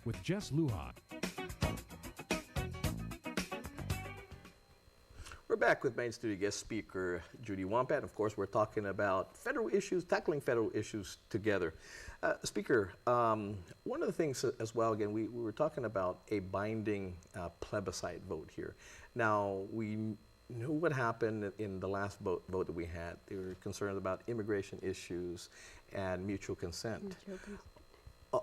with Jess Lujan. We're back with main studio guest speaker Judi Wampat. Of course, we're talking about federal issues, tackling federal issues together. Speaker, one of the things as well, again, we were talking about a binding plebiscite vote here. Now, we knew what happened in the last vote that we had. They were concerned about immigration issues and mutual consent.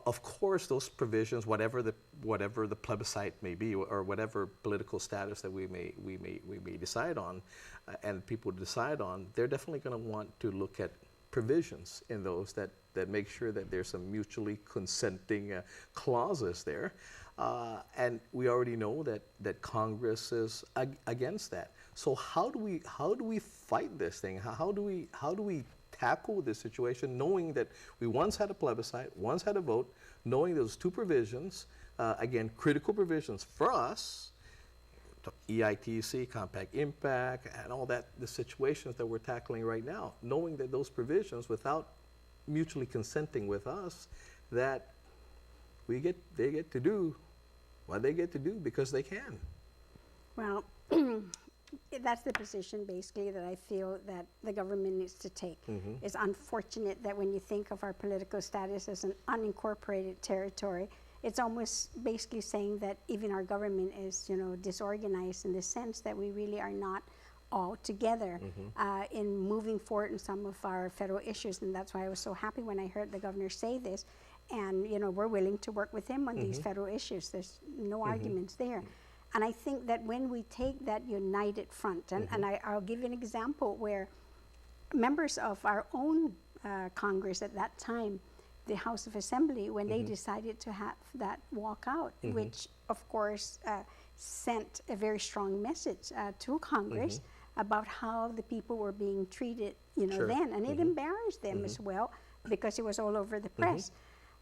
Of course, those provisions, whatever the plebiscite may be, or whatever political status that we may decide on, and people decide on, they're definitely going to want to look at provisions in those that make sure that there's some mutually consenting clauses there, and we already know that Congress is against that. So how do we fight this thing? How do we tackle this situation, knowing that we once had a plebiscite, once had a vote, knowing those two provisions, again, critical provisions for us, EITC, compact impact, and all that, the situations that we're tackling right now, knowing that those provisions, without mutually consenting with us, that they get to do what they get to do because they can. Well, that's the position basically that I feel that the government needs to take. It's unfortunate that when you think of our political status as an unincorporated territory, it's almost basically saying that even our government is, disorganized in the sense that we really are not all together in moving forward in some of our federal issues. And that's why I was so happy when I heard the governor say this. And, we're willing to work with him on these federal issues. There's no arguments there. And I think that when we take that united front, and I'll give you an example where members of our own Congress at that time, the House of Assembly, when they decided to have that walkout, which of course sent a very strong message to Congress about how the people were being treated, then. And it embarrassed them as well because it was all over the press.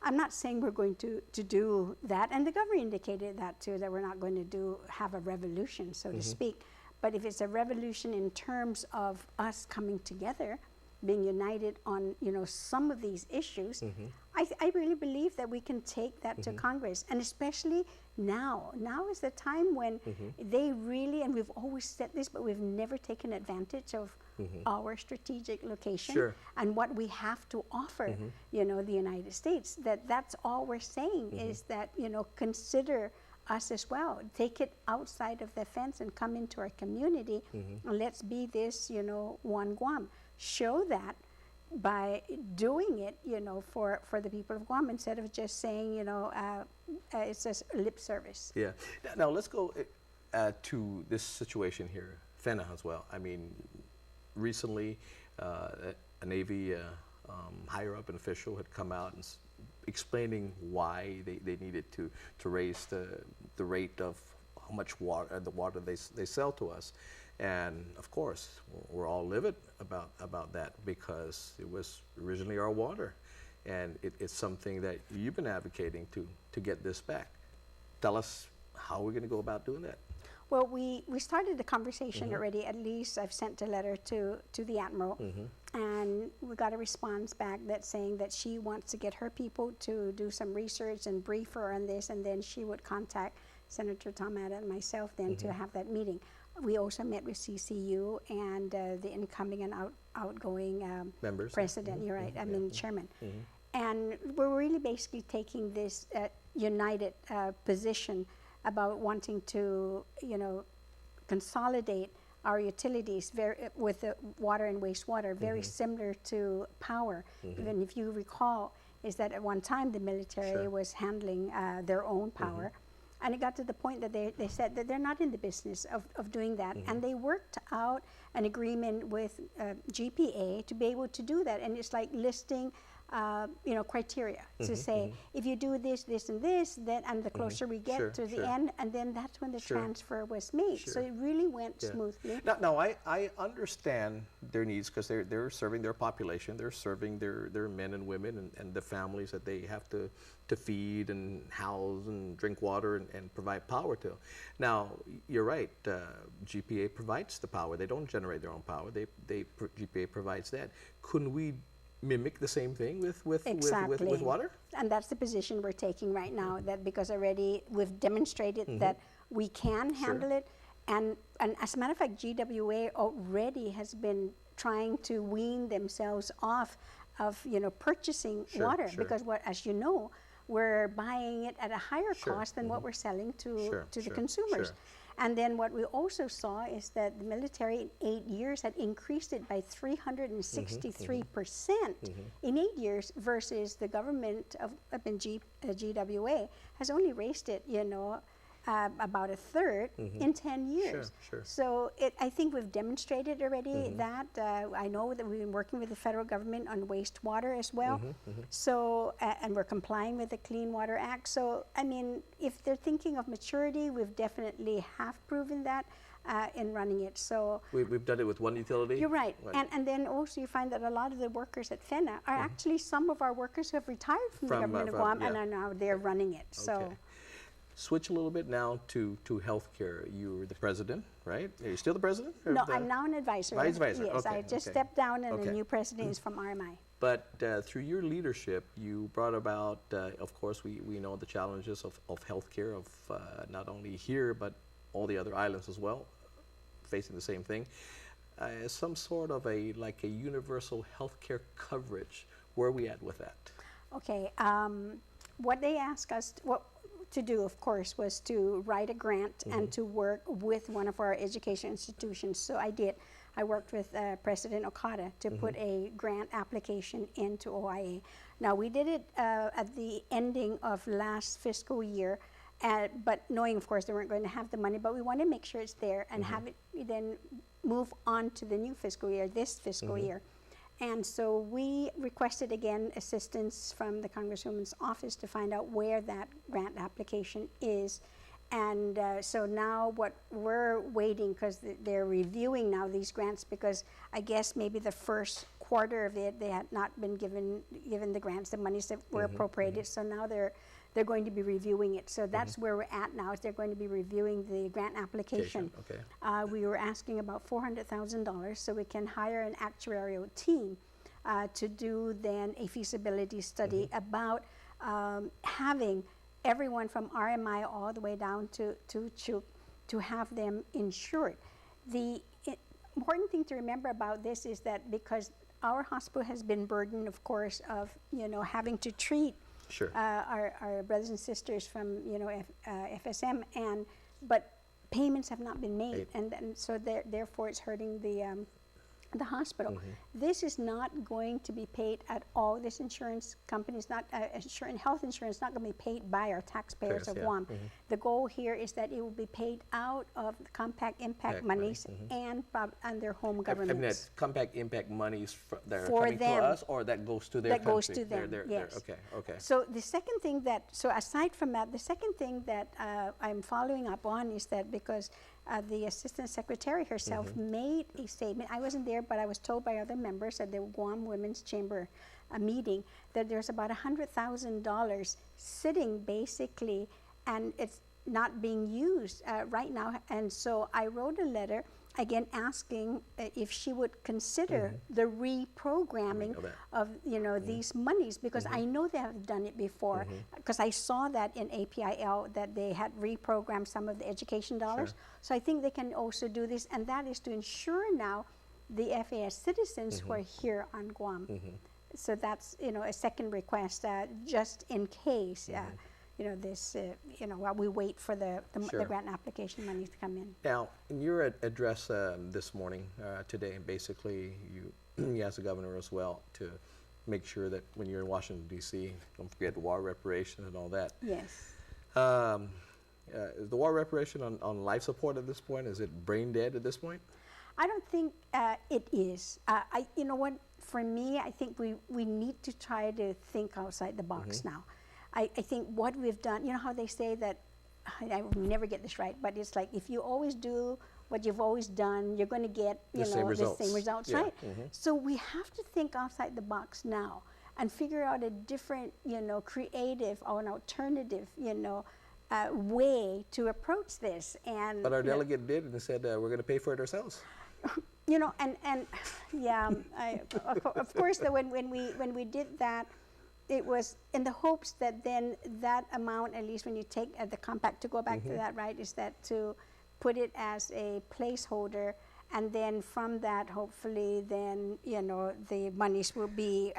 I'm not saying we're going to do that, and the governor indicated that too, that we're not going to have a revolution, so to speak. But if it's a revolution in terms of us coming together, being united on some of these issues, I really believe that we can take that to Congress, and especially now. Now is the time when they really, and we've always said this, but we've never taken advantage of our strategic location and what we have to offer, the United States. That's all we're saying is that, consider us as well. Take it outside of the fence and come into our community, and let's be this, one Guam. Show that by doing it, for the people of Guam, instead of just saying, it's just lip service. Yeah. Now let's go to this situation here, FENA as well. I mean, recently, a Navy higher up an official had come out and explaining why they needed to raise the rate of how much water, the water they sell to us. And of course, we're all livid about that because it was originally our water. And it's something that you've been advocating to get this back. Tell us how we're going to go about doing that. Well, we started the conversation already. At least I've sent a letter to the Admiral, and we got a response back that's saying that she wants to get her people to do some research and brief her on this, and then she would contact Senator Tom Atta and myself then to have that meeting. We also met with CCU and the incoming and outgoing members, president, you're right, I mean chairman. And we're really basically taking this united position about wanting to, consolidate our utilities with the water and wastewater, very similar to power. Even if you recall, is that at one time the military was handling their own power. And it got to the point that they said that they're not in the business of doing that. And they worked out an agreement with GPA to be able to do that. And it's like listing criteria to say, if you do this, this, and this, then, and the closer we get to the end, and then that's when the transfer was made. So it really went smoothly. Now I understand their needs because they're serving their population, they're serving their men and women and the families that they have to feed and house and drink water and provide power to. Now, you're right, GPA provides the power. They don't generate their own power. GPA provides that. Couldn't we mimic the same thing with Exactly. with water? And that's the position we're taking right now, that because already we've demonstrated that we can handle it. And as a matter of fact, GWA already has been trying to wean themselves off of, purchasing water, because as you know, we're buying it at a higher cost than what we're selling to the consumers. And then what we also saw is that the military in 8 years had increased it by 363% in 8 years, versus the government of GWA has only raised it, about a third in 10 years. So I think we've demonstrated already that. I know that we've been working with the federal government on wastewater as well. So, and we're complying with the Clean Water Act. So, I mean, if they're thinking of maturity, we've definitely have proven that in running it. So we've done it with one utility? You're right. And then also you find that a lot of the workers at FENA are actually some of our workers who have retired from the government of Guam and are now they're running it. So. Switch a little bit now to healthcare. You're the president, right? Are you still the president? No, I'm now an advisor. Vice advisor. Yes, I just stepped down, and the new president is from RMI. But through your leadership, you brought about, of course, we know the challenges of healthcare, of not only here, but all the other islands as well, facing the same thing. Some sort of a universal healthcare coverage. Where are we at with that? Okay. What they asked us to do, of course, was to write a grant and to work with one of our education institutions. So I did. I worked with President Okada to put a grant application into OIA. Now, we did it at the ending of last fiscal year, but knowing, of course, they weren't going to have the money, but we want to make sure it's there and have it then move on to the new fiscal year, this fiscal year. And so we requested, again, assistance from the Congresswoman's office to find out where that grant application is. And so now what we're waiting, because they're reviewing now these grants, because I guess maybe the first quarter of it, they had not been given the grants, the monies that were appropriated. So now they're going to be reviewing it. So that's where we're at now, is they're going to be reviewing the grant application. We were asking about $400,000 so we can hire an actuarial team to do then a feasibility study about having everyone from RMI all the way down to CHUK to have them insured. The important thing to remember about this is that because our hospital has been burdened, of course, of having to treat our brothers and sisters from FSM, but payments have not been made, and so therefore it's hurting the hospital. This is not going to be paid at all. This insurance company is not health insurance is not going to be paid by our taxpayers of Guam. The goal here is that it will be paid out of the Compact Impact monies and their home governments. And that Compact Impact monies that are for coming them, to us, or that goes to their country? That goes to them, yes. Okay. So the second thing aside from that, the second thing that I'm following up on is that because the Assistant Secretary herself made a statement. I wasn't there, but I was told by other members at the Guam Women's Chamber meeting that there's about $100,000 sitting basically, and it's not being used right now. And so I wrote a letter again asking if she would consider the reprogramming of these monies, because I know they have done it before, because I saw that in APIL that they had reprogrammed some of the education dollars. So I think they can also do this, and that is to ensure now the FAS citizens who are here on Guam. So that's a second request, just in case while we wait for the grant application money to come in. Now, in your address this morning, today, basically you asked the governor as well to make sure that when you're in Washington, D.C., don't forget war reparation and all that. Yes. Is the war reparation on life support at this point? Is it brain dead at this point? I don't think it is. You know what? For me, I think we need to try to think outside the box now. I think what we've done, you know how they say that, I will never get this right, but it's like if you always do what you've always done, you're going to get the same results, right? So we have to think outside the box now and figure out a different, creative or an alternative, way to approach this. And but our delegate did and said we're going to pay for it ourselves. You know, and yeah, of course, when we did that, it was in the hopes that then that amount, at least when you take the compact, to go back to that, right, is that to put it as a placeholder, and then from that, hopefully, then, you know, the monies will be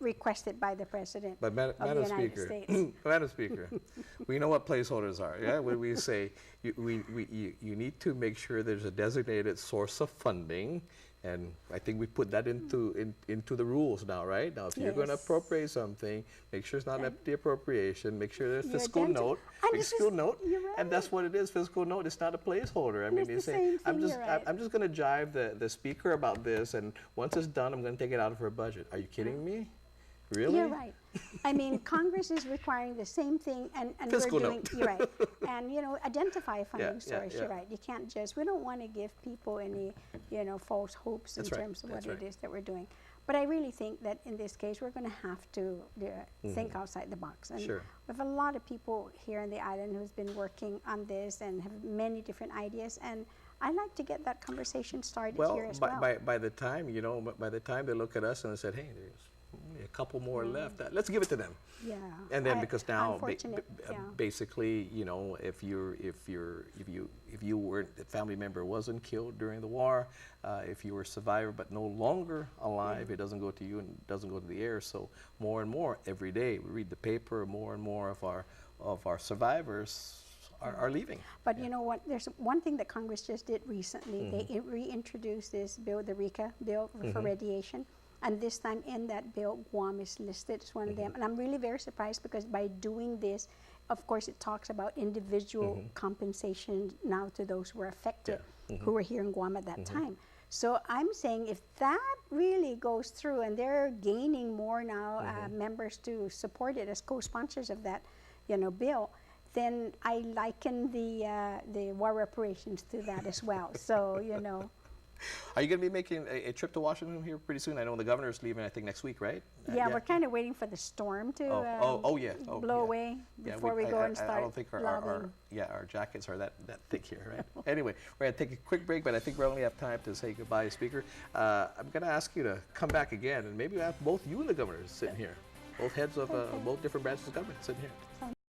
requested by the President But of the Madam United Speaker, States. Madam Speaker, we know what placeholders are. Yeah, when we say you need to make sure there's a designated source of funding, and I think we put that into the rules now, right? Now, if you're going to Yes. appropriate something, make sure it's not an empty appropriation. Make sure there's You fiscal identi- note, And this fiscal is- note, you're and that's right. what it is. Fiscal note. It's not a placeholder. I mean, it's you the say same I'm thing, just you're right. I'm just going to jive the speaker about this, and once it's done, I'm going to take it out of her budget. Are you kidding me? Really? You're right. I mean, Congress is requiring the same thing, and Fiscal we're doing. note. You're right. And you know, identify a funding yeah, source. yeah. You're right. You can't just. We don't want to give people any, you know, false hopes That's in right. terms of That's what right. it is that we're doing. But I really think that in this case, we're going to have to think outside the box. And Sure. we have a lot of people here on the island who's been working on this and have many different ideas. And I like to get that conversation started Well, here as well. by the time, you know, by the time they look at us and they said, hey, there's only a couple more left, let's give it to them. Yeah. And then because now, unfortunate, yeah. basically, you know, if you weren't, a family member wasn't killed during the war, if you were a survivor but no longer alive, it doesn't go to you and it doesn't go to the heirs. So more and more every day we read the paper, more and more of our survivors are leaving. But you know what? There's one thing that Congress just did recently. They reintroduced this bill, the RECA bill for radiation. And this time in that bill, Guam is listed as one of them. And I'm really very surprised because by doing this, of course, it talks about individual compensation now to those who were affected, who were here in Guam at that time. So I'm saying if that really goes through and they're gaining more now members to support it as co-sponsors of that, you know, bill, then I liken the war reparations to that as well. So, you know. Are you going to be making a trip to Washington here pretty soon? I know the governor's leaving, I think, next week, right? Yeah, we're kind of waiting for the storm to blow away before we go and start I don't think our jackets are that thick here, right? Anyway, we're going to take a quick break, but I think we only have time to say goodbye, Speaker. I'm going to ask you to come back again, and maybe have both you and the governor sitting here, both heads of both different branches of government sitting here.